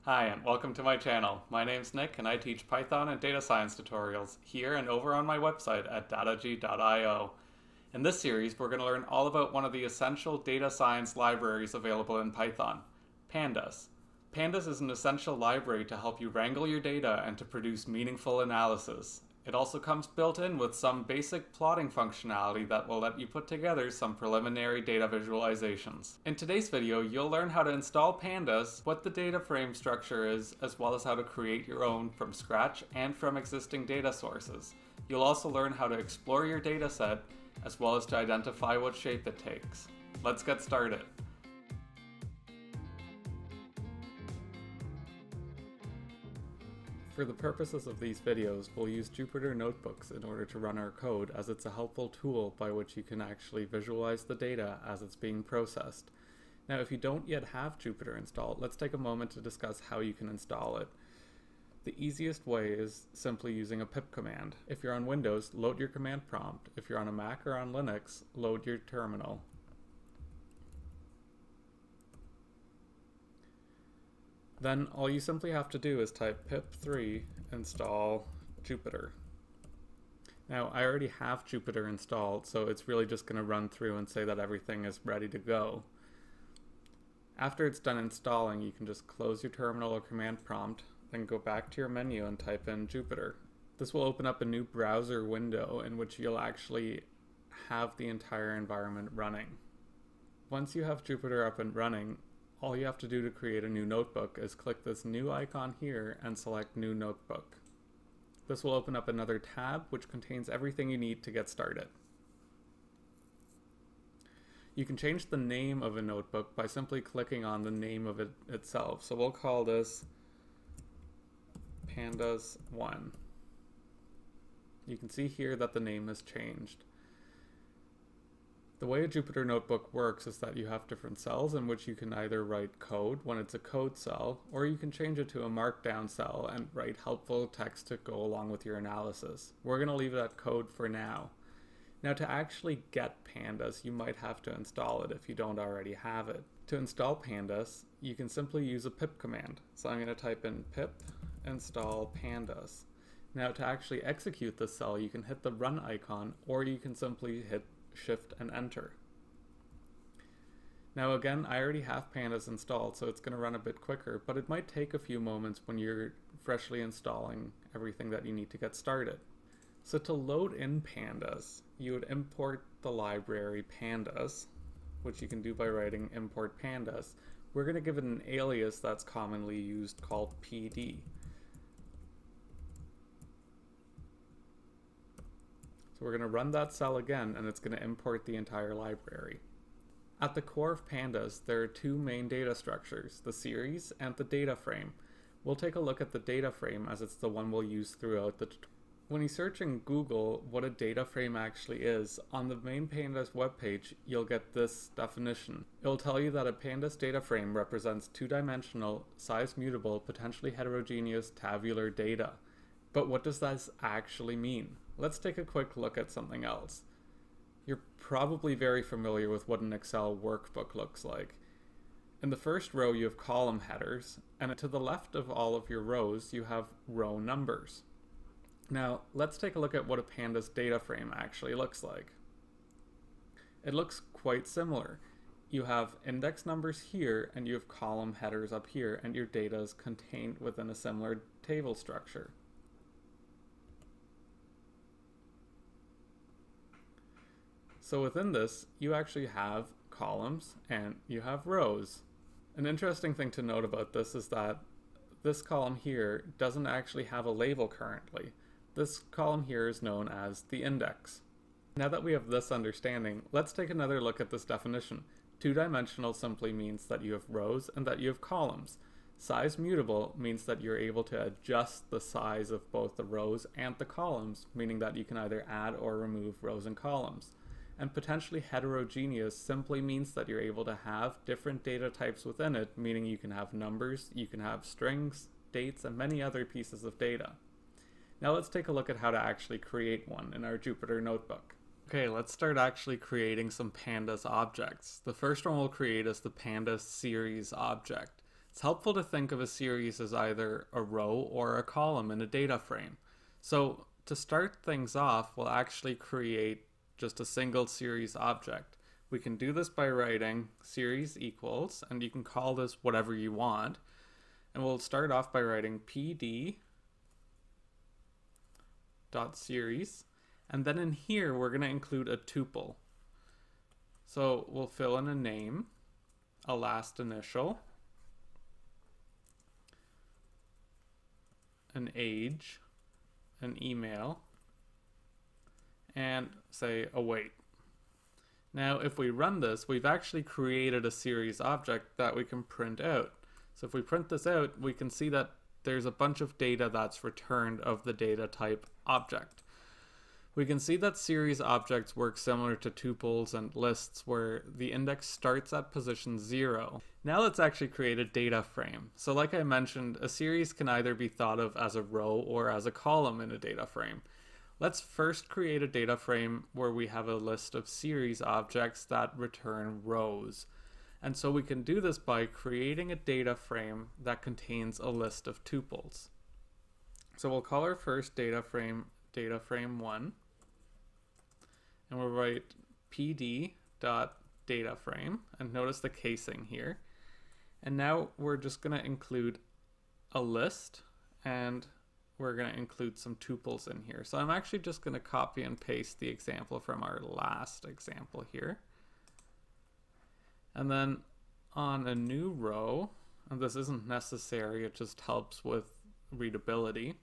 Hi, and welcome to my channel. My name's Nick, and I teach Python and data science tutorials here and over on my website at datag.io. In this series, we're going to learn all about one of the essential data science libraries available in Python, Pandas. Pandas is an essential library to help you wrangle your data and to produce meaningful analysis. It also comes built in with some basic plotting functionality that will let you put together some preliminary data visualizations. In today's video, you'll learn how to install Pandas, what the data frame structure is, as well as how to create your own from scratch and from existing data sources. You'll also learn how to explore your data set, as well as to identify what shape it takes. Let's get started. For the purposes of these videos, we'll use Jupyter notebooks in order to run our code, as it's a helpful tool by which you can actually visualize the data as it's being processed. Now, if you don't yet have Jupyter installed, let's take a moment to discuss how you can install it. The easiest way is simply using a pip command. If you're on Windows, load your command prompt. If you're on a Mac or on Linux, load your terminal. Then all you simply have to do is type pip3 install Jupyter. Now I already have Jupyter installed, so it's really just going to run through and say that everything is ready to go. After it's done installing, you can just close your terminal or command prompt, then go back to your menu and type in Jupyter. This will open up a new browser window in which you'll actually have the entire environment running. Once you have Jupyter up and running, all you have to do to create a new notebook is click this new icon here and select New Notebook. This will open up another tab which contains everything you need to get started. You can change the name of a notebook by simply clicking on the name of it itself. So we'll call this Pandas 1. You can see here that the name has changed. The way a Jupyter notebook works is that you have different cells in which you can either write code when it's a code cell, or you can change it to a markdown cell and write helpful text to go along with your analysis. We're going to leave that code for now. Now, to actually get Pandas, you might have to install it if you don't already have it. To install Pandas, you can simply use a pip command. So I'm going to type in pip install pandas. Now, to actually execute this cell, you can hit the run icon, or you can simply hit Shift and Enter. Now again, I already have Pandas installed, so it's going to run a bit quicker, but it might take a few moments when you're freshly installing everything that you need to get started. So to load in Pandas, you would import the library Pandas, which you can do by writing import pandas. We're going to give it an alias that's commonly used called PD. So we're going to run that cell again, and it's going to import the entire library. At the core of Pandas, there are two main data structures, the series and the data frame. We'll take a look at the data frame as it's the one we'll use throughout the tutorial. When you search in Google what a data frame actually is, on the main Pandas webpage, you'll get this definition. It'll tell you that a Pandas data frame represents two-dimensional, size-mutable, potentially heterogeneous tabular data. But what does this actually mean? Let's take a quick look at something else. You're probably very familiar with what an Excel workbook looks like. In the first row you have column headers, and to the left of all of your rows you have row numbers. Now let's take a look at what a Pandas data frame actually looks like. It looks quite similar. You have index numbers here and you have column headers up here, and your data is contained within a similar table structure. So within this, you actually have columns and you have rows. An interesting thing to note about this is that this column here doesn't actually have a label currently. This column here is known as the index. Now that we have this understanding, let's take another look at this definition. Two-dimensional simply means that you have rows and that you have columns. Size mutable means that you're able to adjust the size of both the rows and the columns, meaning that you can either add or remove rows and columns. And potentially heterogeneous simply means that you're able to have different data types within it, meaning you can have numbers, you can have strings, dates, and many other pieces of data. Now let's take a look at how to actually create one in our Jupyter notebook. Okay, let's start actually creating some Pandas objects. The first one we'll create is the Pandas series object. It's helpful to think of a series as either a row or a column in a data frame. So to start things off, we'll actually create just a single series object. We can do this by writing series equals, and you can call this whatever you want. And we'll start off by writing pd.series, and then in here we're going to include a tuple. So we'll fill in a name, a last initial, an age, an email, and say a weight. Now if we run this, we've actually created a series object that we can print out. So if we print this out, we can see that there's a bunch of data that's returned of the data type object. We can see that series objects work similar to tuples and lists where the index starts at position 0. Now let's actually create a data frame. So like I mentioned, a series can either be thought of as a row or as a column in a data frame. Let's first create a data frame where we have a list of series objects that return rows. And so we can do this by creating a data frame that contains a list of tuples. So we'll call our first data frame dataFrame1, and we'll write pd.dataframe, and notice the casing here. And now we're just going to include a list, and we're going to include some tuples in here. So I'm actually just going to copy and paste the example from our last example here. And then on a new row, and this isn't necessary, it just helps with readability,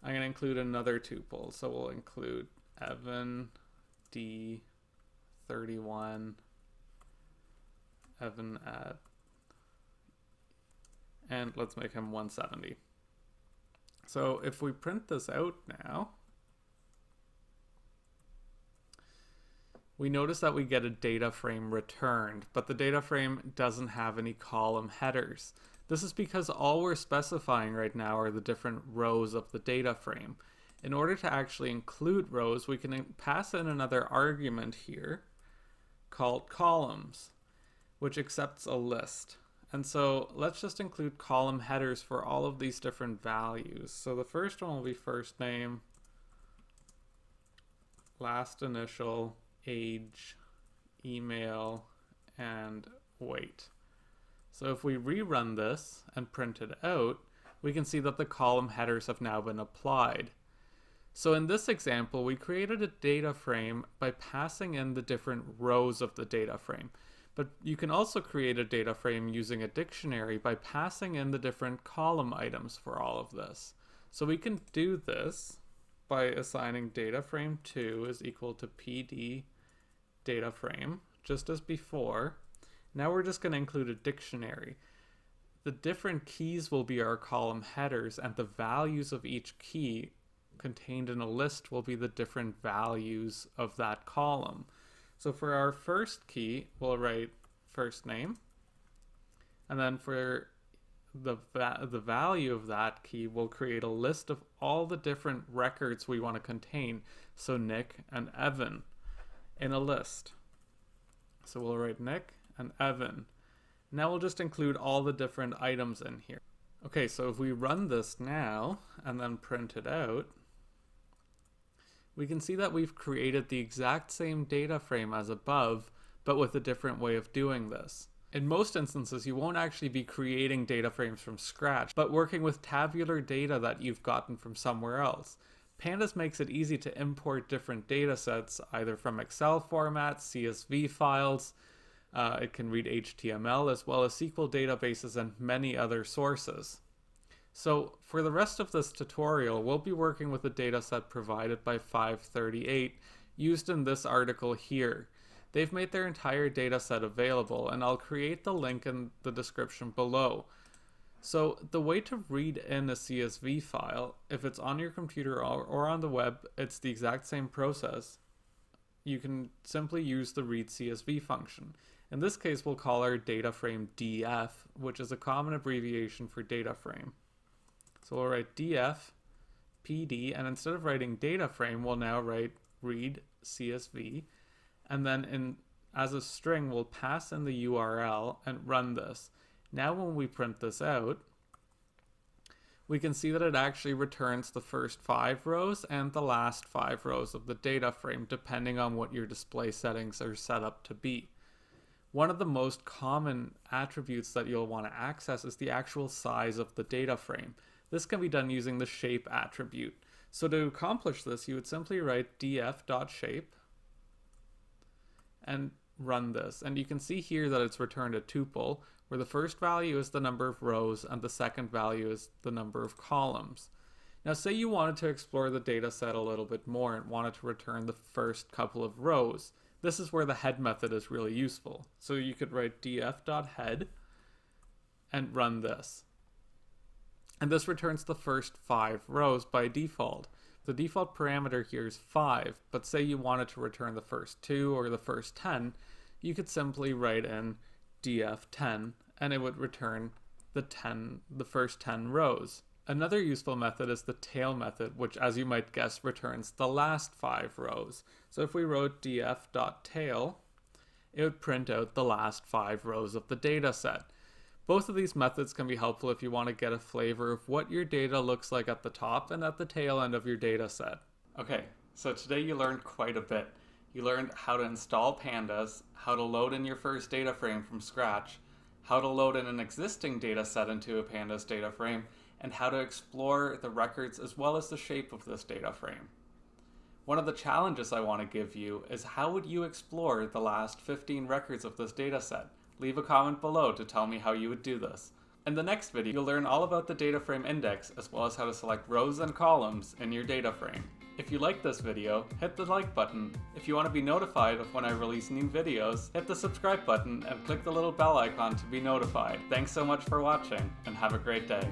I'm going to include another tuple. So we'll include Evan D31, Evan at, and let's make him 170. So if we print this out now, we notice that we get a data frame returned, but the data frame doesn't have any column headers. This is because all we're specifying right now are the different rows of the data frame. In order to actually include rows, we can pass in another argument here called columns, which accepts a list. And so let's just include column headers for all of these different values. So the first one will be first name, last initial, age, email, and weight. So if we rerun this and print it out, we can see that the column headers have now been applied. So in this example, we created a data frame by passing in the different rows of the data frame. But you can also create a data frame using a dictionary by passing in the different column items for all of this. So we can do this by assigning dataframe2 is equal to pd dataframe, just as before. Now we're just going to include a dictionary. The different keys will be our column headers, and the values of each key contained in a list will be the different values of that column. So for our first key, we'll write first name, and then for the value of that key, we'll create a list of all the different records we want to contain, so Nick and Evan in a list. So we'll write Nick and Evan. Now we'll just include all the different items in here. Okay, so if we run this now and then print it out, we can see that we've created the exact same data frame as above, but with a different way of doing this. In most instances, you won't actually be creating data frames from scratch, but working with tabular data that you've gotten from somewhere else. Pandas makes it easy to import different data sets, either from Excel formats, CSV files, it can read HTML, as well as SQL databases and many other sources. So for the rest of this tutorial, we'll be working with a dataset provided by 538 used in this article here. They've made their entire dataset available, and I'll create the link in the description below. So the way to read in a CSV file, if it's on your computer or on the web, it's the exact same process. You can simply use the read CSV function. In this case, we'll call our data frame DF, which is a common abbreviation for data frame. So we'll write df pd, and instead of writing data frame, we'll now write read CSV, and then as a string, we'll pass in the URL and run this. Now when we print this out, we can see that it actually returns the first 5 rows and the last 5 rows of the data frame, depending on what your display settings are set up to be. One of the most common attributes that you'll want to access is the actual size of the data frame. This can be done using the shape attribute. So to accomplish this, you would simply write df.shape and run this. And you can see here that it's returned a tuple, where the first value is the number of rows and the second value is the number of columns. Now say you wanted to explore the data set a little bit more and wanted to return the first couple of rows. This is where the head method is really useful. So you could write df.head and run this. And this returns the first 5 rows by default. The default parameter here is 5, but say you wanted to return the first 2 or the first 10, you could simply write in df10 and it would return the first 10 rows. Another useful method is the tail method, which, as you might guess, returns the last 5 rows. So if we wrote df.tail, it would print out the last 5 rows of the data set. Both of these methods can be helpful if you want to get a flavor of what your data looks like at the top and at the tail end of your data set. Okay, so today you learned quite a bit. You learned how to install pandas, how to load in your first data frame from scratch, how to load in an existing data set into a pandas data frame, and how to explore the records as well as the shape of this data frame. One of the challenges I want to give you is how would you explore the last 15 records of this data set? Leave a comment below to tell me how you would do this. In the next video, you'll learn all about the data frame index as well as how to select rows and columns in your data frame. If you like this video, hit the like button. If you want to be notified of when I release new videos, hit the subscribe button and click the little bell icon to be notified. Thanks so much for watching, and have a great day.